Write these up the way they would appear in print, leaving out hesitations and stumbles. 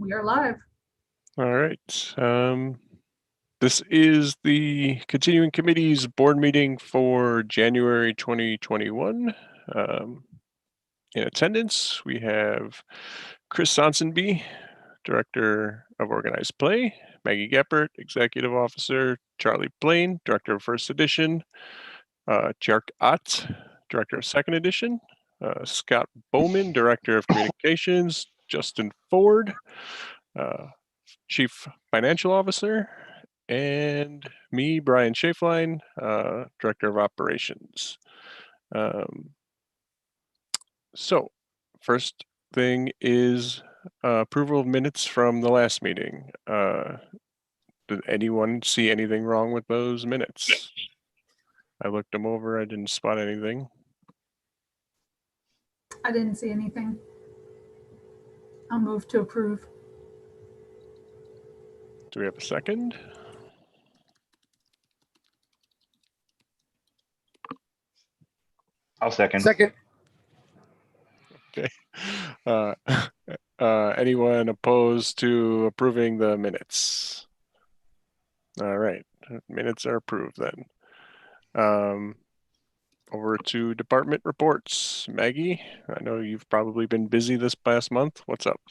We are live. All right. This is the continuing committee's board meeting for January 2021. In attendance, we have Chris Sonsonby, Director of Organized Play, Maggie Geppert, Executive Officer, Charlie Blaine, Director of First Edition, Jark Ott, Director of Second Edition, Scott Bowman, Director of Communications, Justin Ford, Chief Financial Officer, and me, Brian Schaeflein, Director of Operations. So, first thing is approval of minutes from the last meeting. Did anyone see anything wrong with those minutes? I looked them over, I didn't spot anything. I didn't see anything. I'll move to approve. Do we have a second? I'll second. Okay. Anyone opposed to approving the minutes? All right, minutes are approved then. Over to department reports. Maggie, I know you've probably been busy this past month. What's up?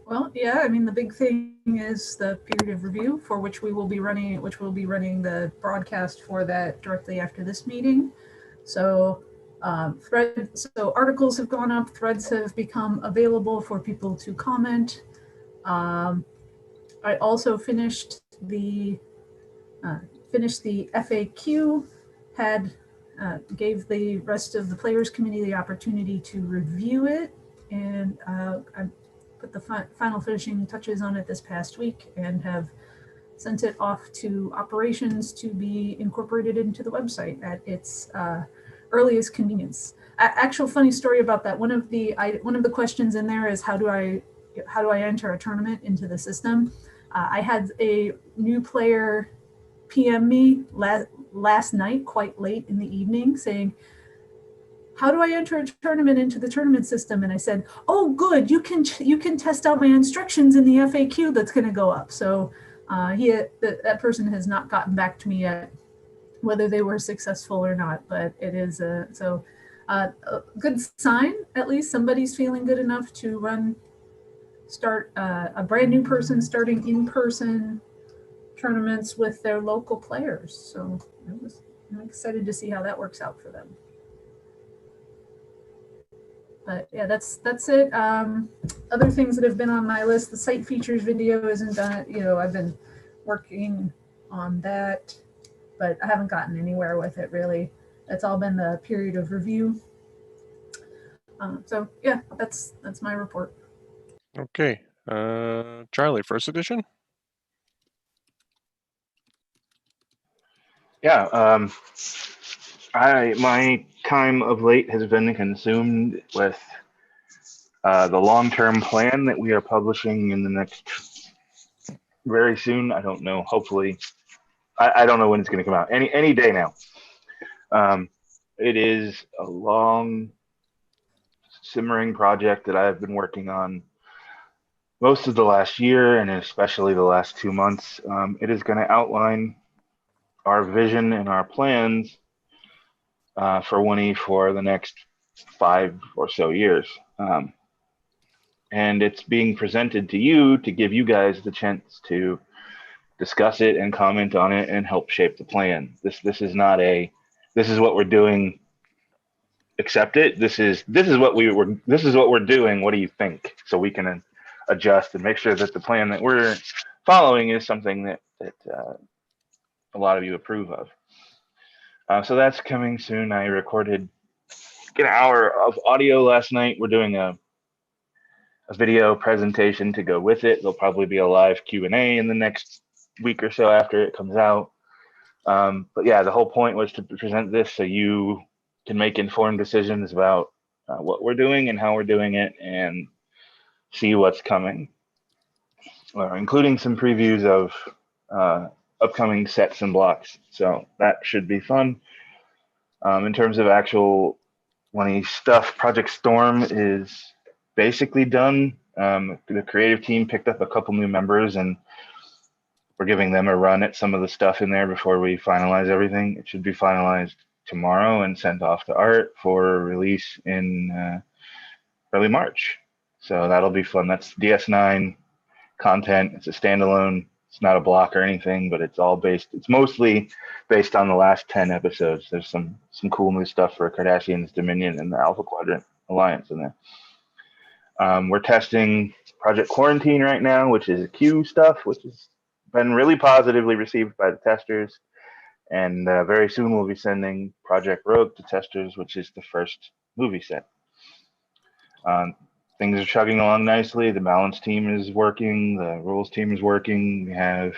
Well, yeah, I mean, the big thing is the period of review for which we will be running, the broadcast for that directly after this meeting. So articles have gone up, threads have become available for people to comment. I also finished the FAQ, gave the rest of the players committee the opportunity to review it, and I put the final finishing touches on it this past week and have sent it off to operations to be incorporated into the website at its earliest convenience. Actual funny story about that. One of the questions in there is how do I enter a tournament into the system? I had a new player PM me last night, quite late in the evening, saying, how do I enter a tournament into the tournament system? And I said, oh, good, you can test out my instructions in the FAQ that's going to go up. So that person has not gotten back to me yet, whether they were successful or not, but it is a good sign. At least somebody's feeling good enough to start a brand new person starting in-person tournaments with their local players. So I'm excited to see how that works out for them. But yeah, that's it. Other things that have been on my list, the site features video isn't done. I've been working on that, but I haven't gotten anywhere with it really. That's all been the period of review. So yeah, that's my report. Okay, Charlie, first edition. Yeah, my time of late has been consumed with the long-term plan that we are publishing in the next very soon. I don't know. Hopefully, I don't know when it's going to come out. Any day now. It is a long, simmering project that I've been working on most of the last year, and especially the last 2 months. It is going to outline our vision and our plans for Winnie for the next 5 or so years. And it's being presented to you to give you guys the chance to discuss it and comment on it and help shape the plan. This is not this is what we're doing, accept it. This is what we're doing. What do you think? So we can adjust and make sure that the plan that we're following is something that a lot of you approve of. So that's coming soon. I recorded an hour of audio last night. We're doing a video presentation to go with it. There'll probably be a live Q&A in the next week or so after it comes out. But yeah, the whole point was to present this so you can make informed decisions about what we're doing and how we're doing it and see what's coming, including some previews of upcoming sets and blocks. So that should be fun. In terms of actual Winnie stuff, Project Storm is basically done. The creative team picked up a couple new members, and we're giving them a run at some of the stuff in there before we finalize everything. It should be finalized tomorrow and sent off to art for release in early March. So that'll be fun. That's DS9 content. It's a standalone. It's not a block or anything, but it's mostly based on the last 10 episodes. There's some cool new stuff for Cardassians, Dominion, and the Alpha Quadrant Alliance in there. We're testing Project Quarantine right now, which is Q stuff, which has been really positively received by the testers. And very soon we'll be sending Project Rogue to testers, which is the first movie set. Things are chugging along nicely. The balance team is working. The rules team is working. We have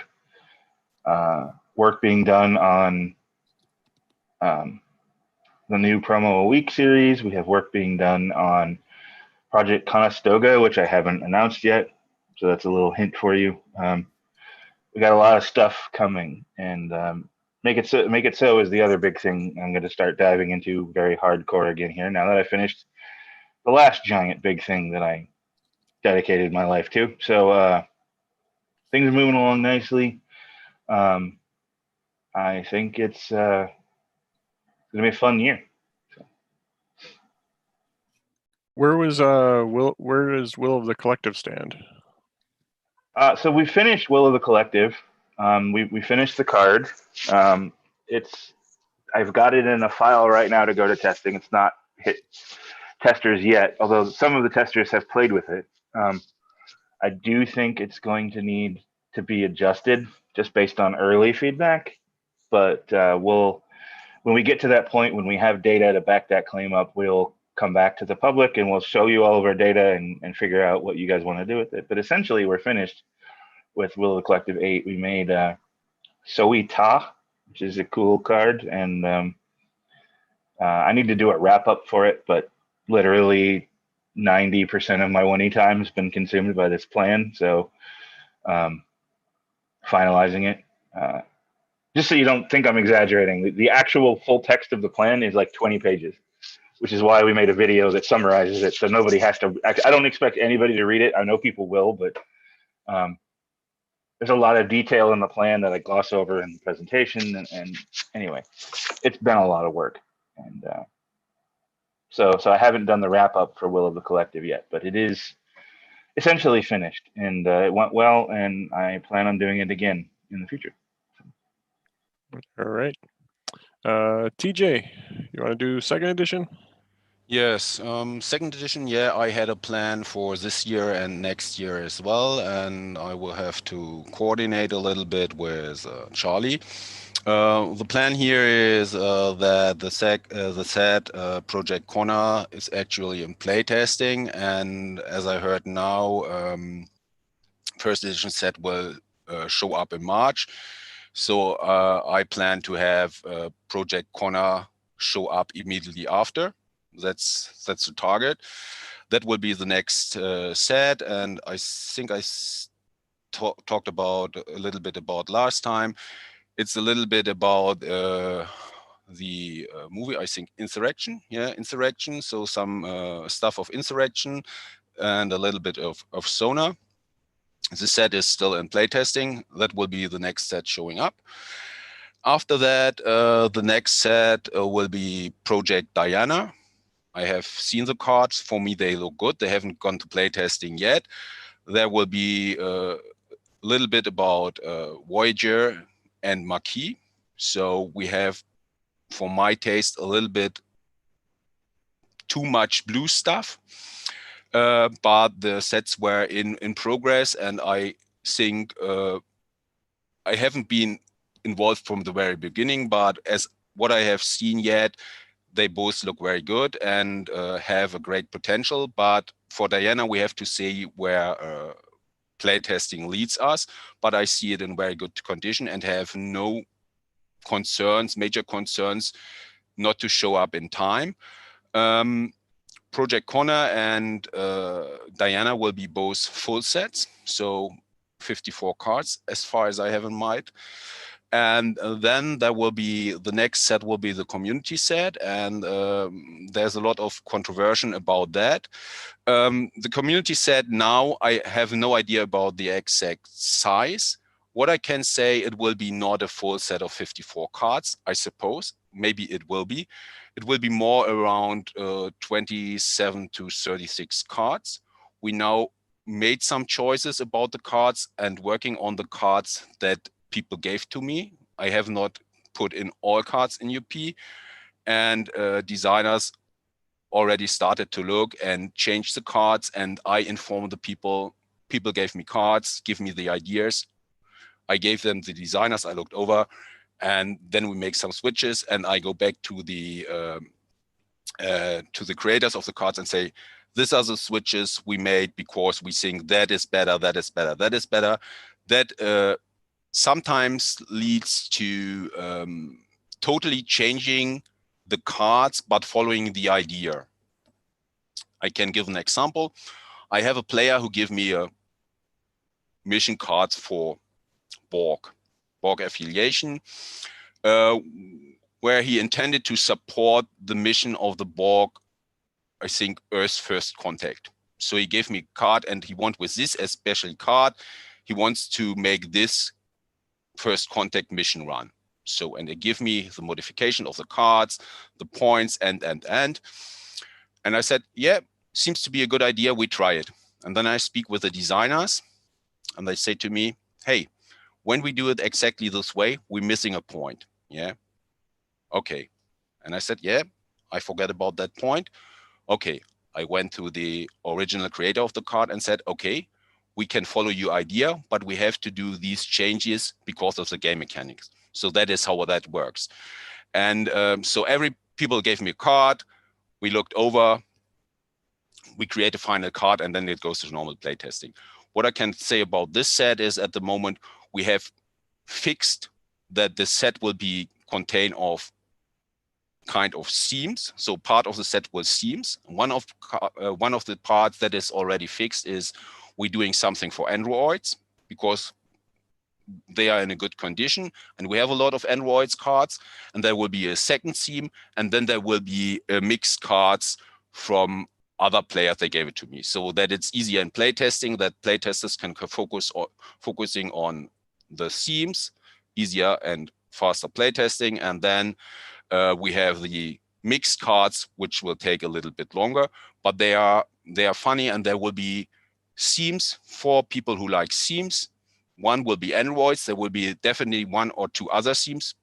work being done on the new Promo a Week series. We have work being done on Project Conestoga, which I haven't announced yet. So that's a little hint for you. We got a lot of stuff coming, and Make It So is the other big thing I'm going to start diving into very hardcore again here now that I finished the last giant big thing that I dedicated my life to. So things are moving along nicely. I think it's going to be a fun year. Where does Will of the Collective stand? So we finished Will of the Collective. We finished the card. I've got it in a file right now to go to testing. It's not hit testers yet, although some of the testers have played with it. I do think it's going to need to be adjusted just based on early feedback. But when we get to that point, when we have data to back that claim up, we'll come back to the public and we'll show you all of our data and figure out what you guys want to do with it. But essentially, we're finished with Will of the Collective 8. We made Soi Ta, which is a cool card, and I need to do a wrap up for it, but literally 90% of my 1E time has been consumed by this plan. So finalizing it. Just so you don't think I'm exaggerating, the actual full text of the plan is like 20 pages, which is why we made a video that summarizes it so nobody has to. I don't expect anybody to read it. I know people will, but there's a lot of detail in the plan that I gloss over in the presentation. And anyway, it's been a lot of work. And so I haven't done the wrap up for Will of the Collective yet, but it is essentially finished, and it went well, and I plan on doing it again in the future. All right. TJ, you want to do second edition? Yes, second edition, yeah, I had a plan for this year and next year as well, and I will have to coordinate a little bit with Charlie. The plan here is that the set Project Connor is actually in playtesting, and as I heard now, first edition set will show up in March. So I plan to have Project Connor show up immediately after. That's the target. That will be the next set, and I think I talked about a little bit about last time. It's a little bit about the movie, I think, Insurrection. Yeah, Insurrection. So some stuff of Insurrection and a little bit of Sona. The set is still in playtesting. That will be the next set showing up. After that, the next set will be Project Diana. I have seen the cards. For me, they look good. They haven't gone to playtesting yet. There will be a little bit about Voyager and Maquis. So we have, for my taste, a little bit too much blue stuff. But the sets were in progress, and I think I haven't been involved from the very beginning, but as what I have seen yet, they both look very good and have a great potential. But for Diana, we have to see where playtesting leads us. But I see it in very good condition and have no concerns, major concerns, not to show up in time. Project Connor and Diana will be both full sets, so 54 cards as far as I have in mind. And then there will be, the next set will be the community set. And there's a lot of controversy about that. The community set, now I have no idea about the exact size. What I can say, it will be not a full set of 54 cards, I suppose. Maybe it will be. It will be more around 27 to 36 cards. We now made some choices about the cards and working on the cards that people gave to me. I have not put in all cards in UP, and designers already started to look and change the cards, and I informed the people. People gave me cards, give me the ideas. I gave them the designers, I looked over, and then we make some switches, and I go back to the creators of the cards and say, these are the switches we made because we think that is better, that is better, that is better. That sometimes leads to totally changing the cards, but following the idea. I can give an example. I have a player who gave me a mission cards for Borg affiliation, where he intended to support the mission of the Borg, I think, Earth's First Contact. So he gave me a card, and he wants with this especially card, he wants to make this First Contact mission run. So, and they give me the modification of the cards, the points, and I said, yeah, seems to be a good idea, we try it. And then I speak with the designers, and they say to me, hey, when we do it exactly this way, we're missing a point. Yeah. Okay. And I said, yeah, I forget about that point. Okay. I went to the original creator of the card and said, okay, we can follow your idea, but we have to do these changes because of the game mechanics. So that is how that works. And so every people gave me a card. We looked over, we create a final card, and then it goes to normal playtesting. What I can say about this set is, at the moment, we have fixed that the set will be contain of kind of themes. So part of the set will themes. One of the parts that is already fixed is we're doing something for androids, because they are in a good condition, and we have a lot of androids cards, and there will be a second theme, and then there will be mixed cards from other players. They gave it to me, so that it's easier in playtesting, that playtesters can focusing on the themes, easier and faster playtesting. And then we have the mixed cards, which will take a little bit longer, but they are funny, and there will be themes for people who like themes. One will be androids. There will be definitely one or two other themes.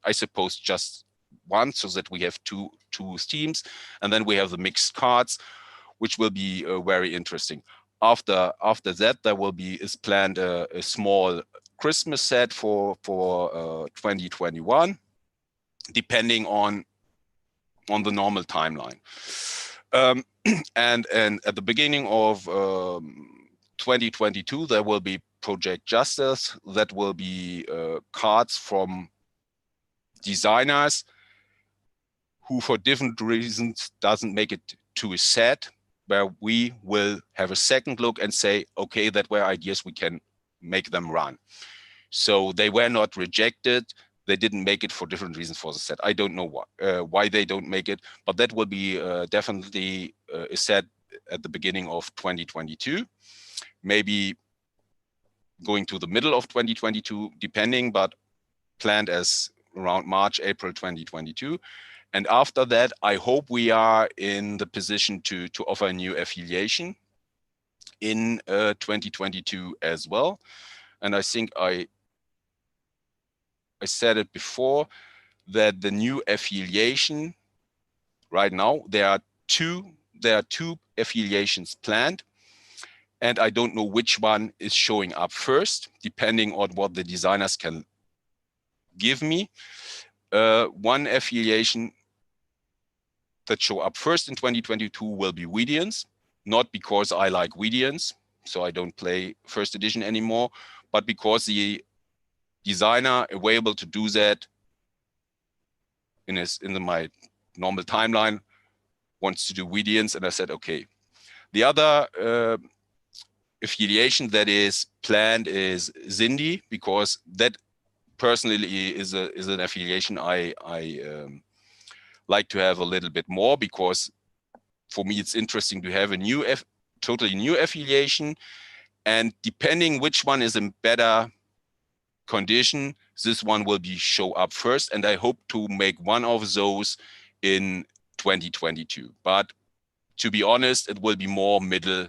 I suppose just one, so that we have two themes. And then we have the mixed cards, which will be very interesting. After that, there will be planned a small Christmas set for 2021, depending on the normal timeline. And at the beginning of 2022, there will be Project Justice. That will be cards from designers who, for different reasons, doesn't make it to a set, where we will have a second look and say, okay, that were ideas, we can make them run. So they were not rejected. They didn't make it for different reasons for the set. I don't know why they don't make it, but that will be definitely a set at the beginning of 2022, maybe going to the middle of 2022, depending, but planned as around March, April 2022. And after that, I hope we are in the position to offer a new affiliation in 2022 as well. And I think I said it before, that the new affiliation, right now, there are two affiliations planned, and I don't know which one is showing up first, depending on what the designers can give me. One affiliation that show up first in 2022 will be Weedians, not because I like Weedians, so I don't play first edition anymore, but because the designer available to do that in my normal timeline wants to do Weedians, and I said, okay. The other affiliation that is planned is Zindi, because that personally is an affiliation I like to have a little bit more, because for me it's interesting to have a new totally new affiliation, and depending which one is in better condition, this one will be show up first, and I hope to make one of those in 2022. But to be honest, it will be more middle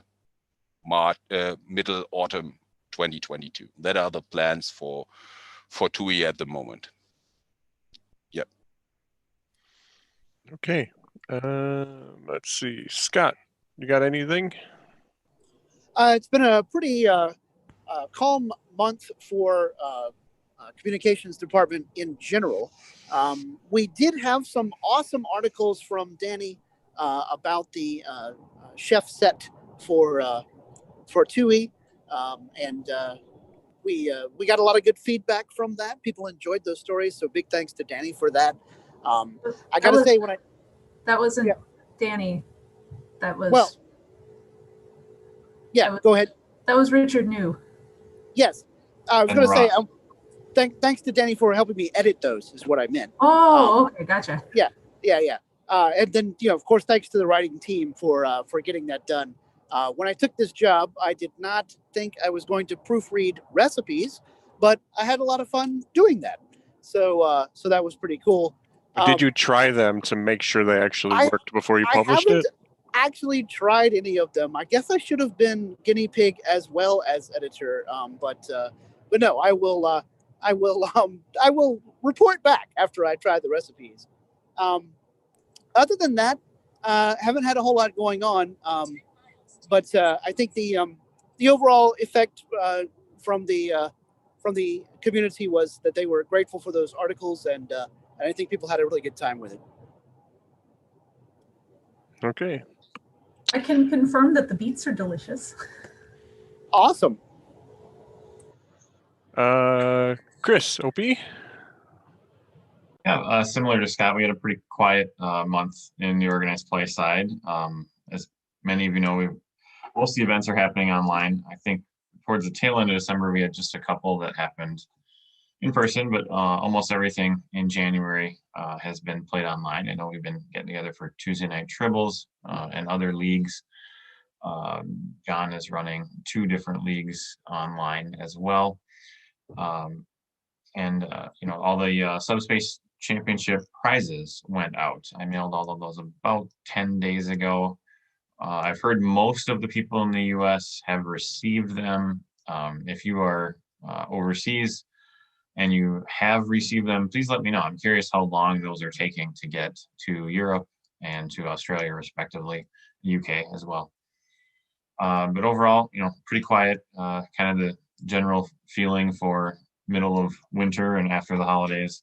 autumn 2022. That are the plans for TUI at the moment. Yep. Okay. Let's see. Scott, you got anything? It's been a pretty calm month for communications department in general. We did have some awesome articles from Danny about the chef set for TUI, and we got a lot of good feedback from that. People enjoyed those stories, so big thanks to Danny for that. I gotta say, that wasn't yeah. Danny. That was go ahead. That was Richard New. Yes, I was And going to say, Ross. thanks to Danny for helping me edit those, is what I meant. Oh, okay, gotcha. Yeah. And then, of course, thanks to the writing team for getting that done. When I took this job, I did not think I was going to proofread recipes, but I had a lot of fun doing that. So that was pretty cool. Did you try them to make sure they actually worked before you published it? Actually tried any of them. I guess I should have been guinea pig as well as editor. But no, I will report back after I try the recipes. Other than that, haven't had a whole lot going on. But I think the overall effect from the community was that they were grateful for those articles, and I think people had a really good time with it. Okay. I can confirm that the beets are delicious. Awesome. Chris, OP? Yeah, similar to Scott, we had a pretty quiet month in the organized play side. As many of you know, most of the events are happening online. I think towards the tail end of December, we had just a couple that happened in person, but almost everything in January has been played online. I know we've been getting together for Tuesday night Tribbles and other leagues. John is running 2 different leagues online as well. All the Subspace Championship prizes went out. I mailed all of those about 10 days ago. I've heard most of the people in the US have received them. If you are overseas and you have received them, please let me know. I'm curious how long those are taking to get to Europe and to Australia, respectively, UK as well. But overall, pretty quiet, kind of the general feeling for middle of winter and after the holidays.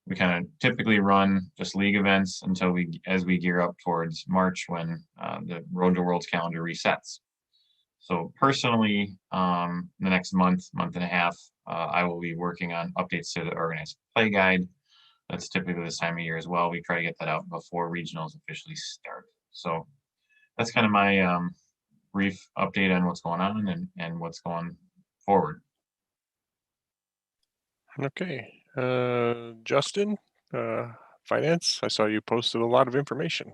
We kind of typically run just league events as we gear up towards March, when the Road to Worlds calendar resets. So personally, the next month and a half, I will be working on updates to the organized play guide. That's typically this time of year as well. We try to get that out before regionals officially start. So that's kind of my brief update on what's going on and what's going forward. Okay. Justin, finance. I saw you posted a lot of information.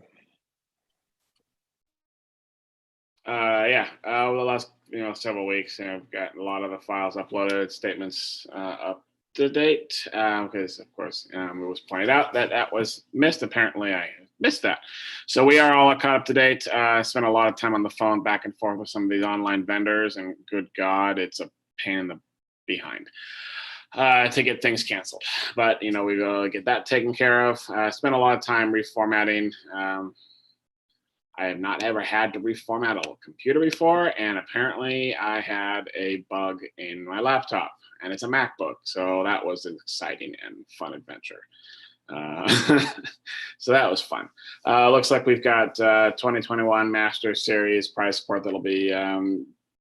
Over the last several weeks, I've got a lot of the files uploaded, statements up to date, because of course it was pointed out that was missed. Apparently I missed that, so we are all caught up to date. I spent a lot of time on the phone back and forth with some of these online vendors, and good God, it's a pain in the behind to get things canceled, but we will get that taken care of. Spent a lot of time reformatting. I have not ever had to reformat a computer before, and apparently I had a bug in my laptop, and it's a MacBook, so that was an exciting and fun adventure. So that was fun. Looks like we've got 2021 Masters Series prize support that'll be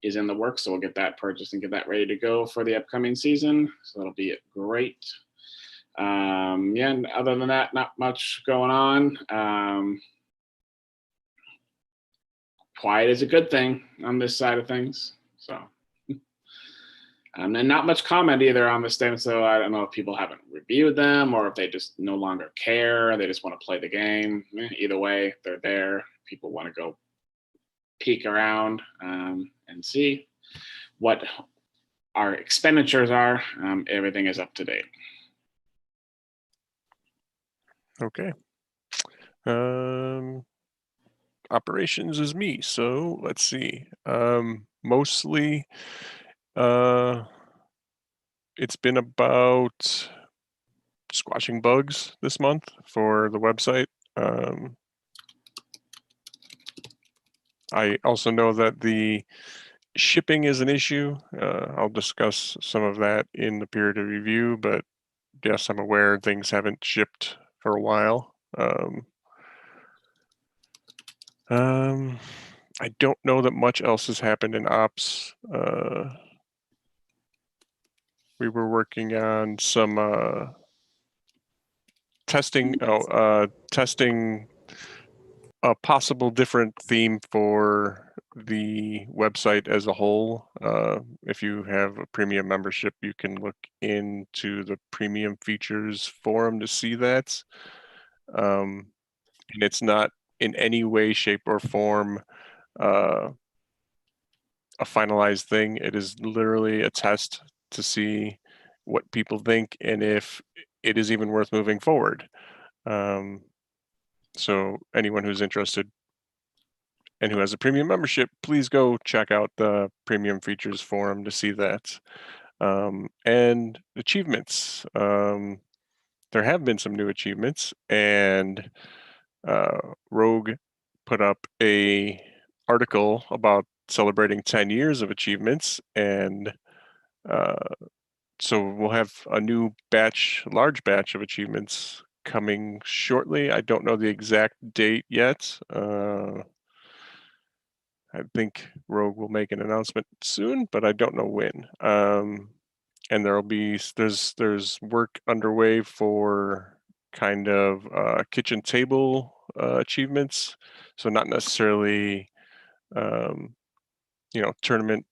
is in the works, so we'll get that purchased and get that ready to go for the upcoming season. So that'll be great. And other than that, not much going on. Quiet is a good thing on this side of things. So And not much comment either on the statement, so I don't know if people haven't reviewed them or if they just no longer care. They just want to play the game. Either way, they're there. People want to go peek around and see what our expenditures are. Everything is up to date. Okay. Operations is me. So let's see. Mostly, it's been about squashing bugs this month for the website. I also know that the shipping is an issue. I'll discuss some of that in the period of review, but yes, I'm aware things haven't shipped for a while. I don't know that much else has happened in ops. We were working on some testing a possible different theme for the website as a whole. If you have a premium membership, you can look into the premium features forum to see that. And it's not in any way, shape, or form a finalized thing. It is literally a test to see what people think and if it is even worth moving forward. So anyone who's interested and who has a premium membership, please go check out the premium features forum to see that. And achievements. There have been some new achievements, and Rogue put up a article about celebrating 10 years of achievements, and so we'll have a new large batch of achievements coming shortly. I don't know the exact date yet. I think Rogue will make an announcement soon, but I don't know when. And there's work underway for kind of kitchen table achievements. So not necessarily, tournament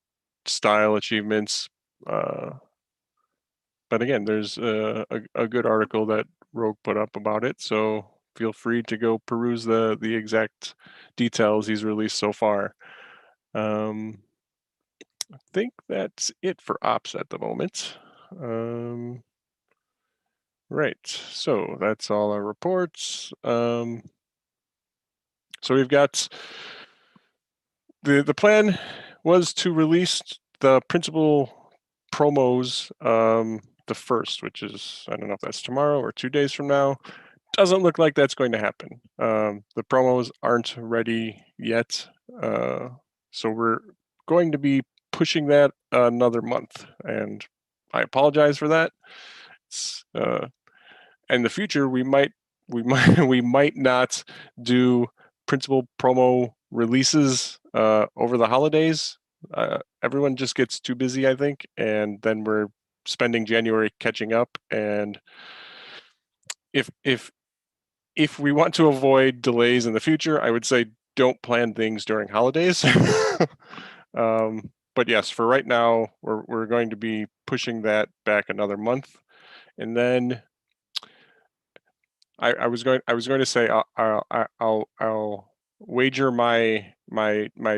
style achievements. But again, there's a good article that Rogue put up about it. So feel free to go peruse the exact details he's released so far. I think that's it for ops at the moment. Right, so that's all our reports. So we've got the plan was to release the principal promos the first, which is, I don't know if that's tomorrow or 2 days from now. Doesn't look like that's going to happen. The promos aren't ready yet, so we're going to be pushing that another month, and I apologize for that. In the future, we might not do principal promo releases over the holidays. Everyone just gets too busy, I think, and then we're spending January catching up. And if we want to avoid delays in the future, I would say don't plan things during holidays. But yes, for right now, we're going to be pushing that back another month, and then I was going to say I'll wager my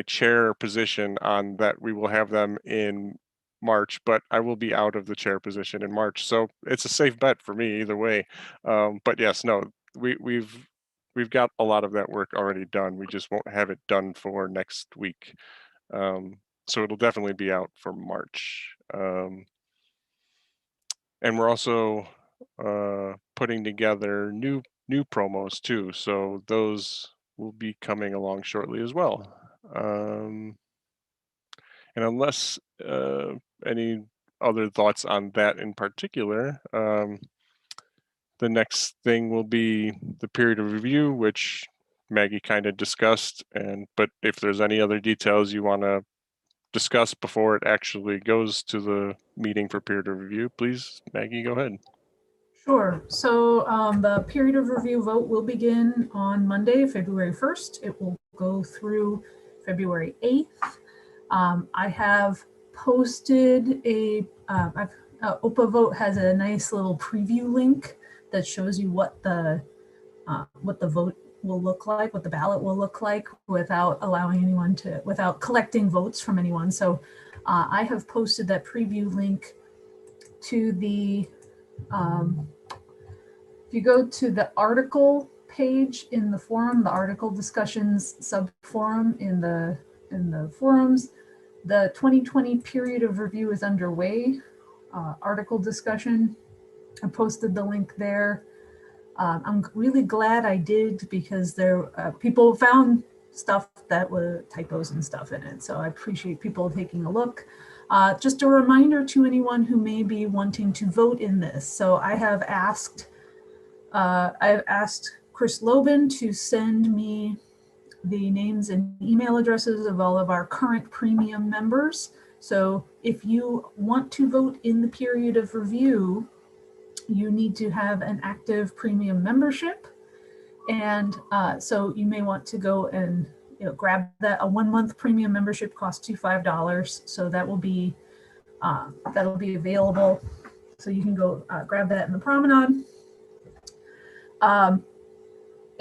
chair position on that we will have them in March, but I will be out of the chair position in March, so it's a safe bet for me either way. But yes, no, we've got a lot of that work already done. We just won't have it done for next week, so it'll definitely be out for March. And we're also putting together new promos too, so those will be coming along shortly as well. And unless any other thoughts on that in particular, the next thing will be the period of review, which Maggie kind of discussed. But if there's any other details you want to discuss before it actually goes to the meeting for period of review, please, Maggie, go ahead. Sure. So the period of review vote will begin on Monday, February 1st. It will go through February 8th. I have posted OPA Vote has a nice little preview link that shows you what the vote will look like, what the ballot will look like without allowing anyone to, without collecting votes from anyone. So I have posted that preview link to the, if you go to the article page in the forum, the article discussions sub forum in the forums, the 2020 period of review is underway. Article discussion, I posted the link there. I'm really glad I did, because there people found stuff that were typos and stuff in it. So I appreciate people taking a look. Just a reminder to anyone who may be wanting to vote in this. So I have asked Chris Lobin to send me the names and email addresses of all of our current premium members. So if you want to vote in the period of review, you need to have an active premium membership. And so you may want to go and grab that. A 1 month premium membership costs you $5. So that will be that'll be available. So you can go grab that in the promenade.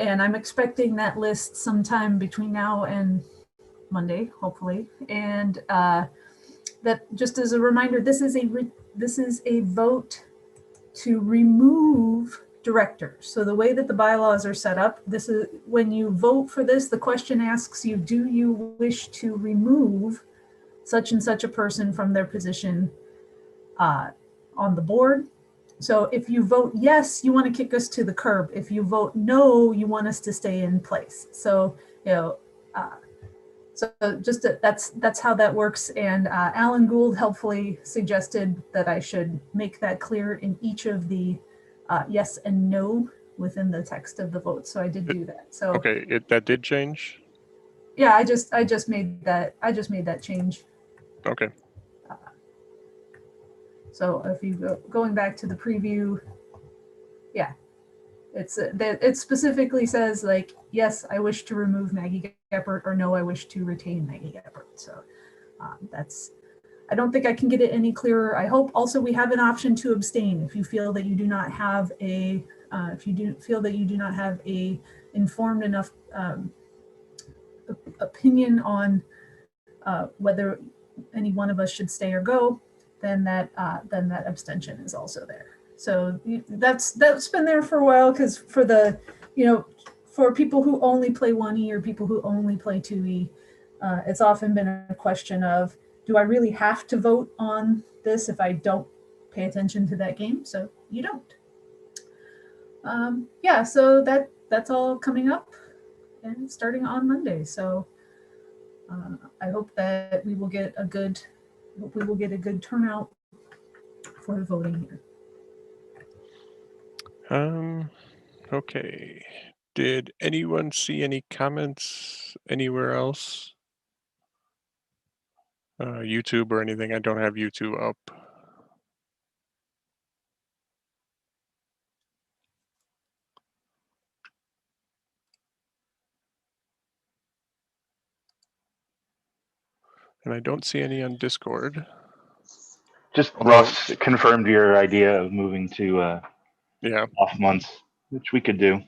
And I'm expecting that list sometime between now and Monday, hopefully. And that, just as a reminder, this is a vote to remove directors. So the way that the bylaws are set up, this is when you vote for this, the question asks you, do you wish to remove such and such a person from their position on the board? So if you vote yes, you want to kick us to the curb. If you vote no, you want us to stay in place. So, so just that's how that works. And Alan Gould helpfully suggested that I should make that clear in each of the yes and no within the text of the vote. So I did do that. So okay, that did change. Yeah, I just made that change. Okay. So if you going back to the preview, yeah, it specifically says like, yes, I wish to remove Maggie Geppert, or no, I wish to retain Maggie Geppert. So I don't think I can get it any clearer. I hope also we have an option to abstain if you feel that you do not have a informed enough opinion on whether any one of us should stay or go. Then that abstention is also there. So that's been there for a while, because for the for people who only play 1E or people who only play 2E, it's often been a question of, do I really have to vote on this if I don't pay attention to that game? So you don't. Yeah, so that's all coming up and starting on Monday. So I hope that we will get a good turnout for voting here. Okay. Did anyone see any comments anywhere else? YouTube or anything? I don't have YouTube up. And I don't see any on Discord. Just Ross confirmed your idea of moving to yeah, off months, which we could do.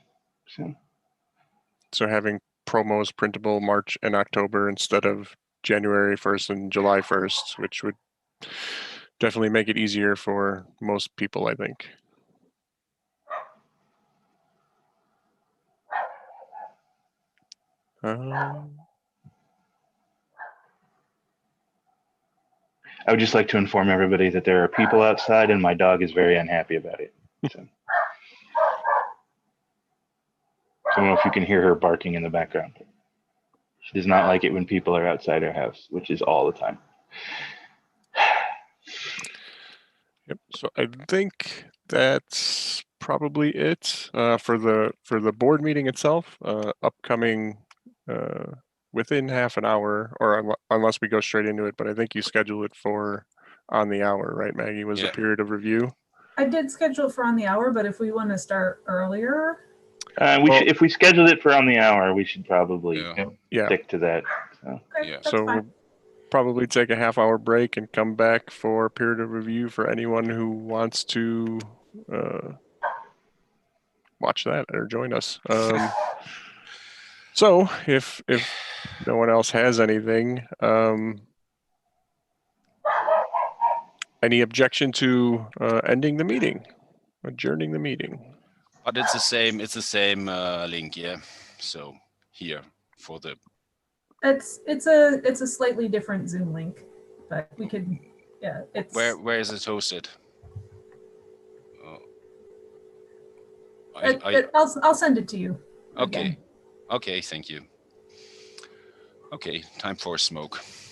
So having promos printable March and October instead of January 1st and July 1st, which would definitely make it easier for most people, I think. I would just like to inform everybody that there are people outside and my dog is very unhappy about it. So I don't know if you can hear her barking in the background. She does not like it when people are outside her house, which is all the time. Yep. So I think that's probably it for the board meeting itself. Upcoming within half an hour, or unless we go straight into it. But I think you schedule it for on the hour, right, Maggie? Was the period of review? I did schedule it for on the hour, but if we want to start earlier, if we scheduled it for on the hour, we should probably yeah. stick to that. So. Okay, so fine. probably take a half-hour break and come back for period of review for anyone who wants to watch that or join us. So if no one else has anything, any objection to ending the meeting, adjourning the meeting? But it's the same. It's the same link, yeah. So here for the. It's a slightly different Zoom link, but we could, yeah. It's Where is it hosted? I'll send it to you. Okay. Again. Okay. Thank you. Okay. Time for a smoke.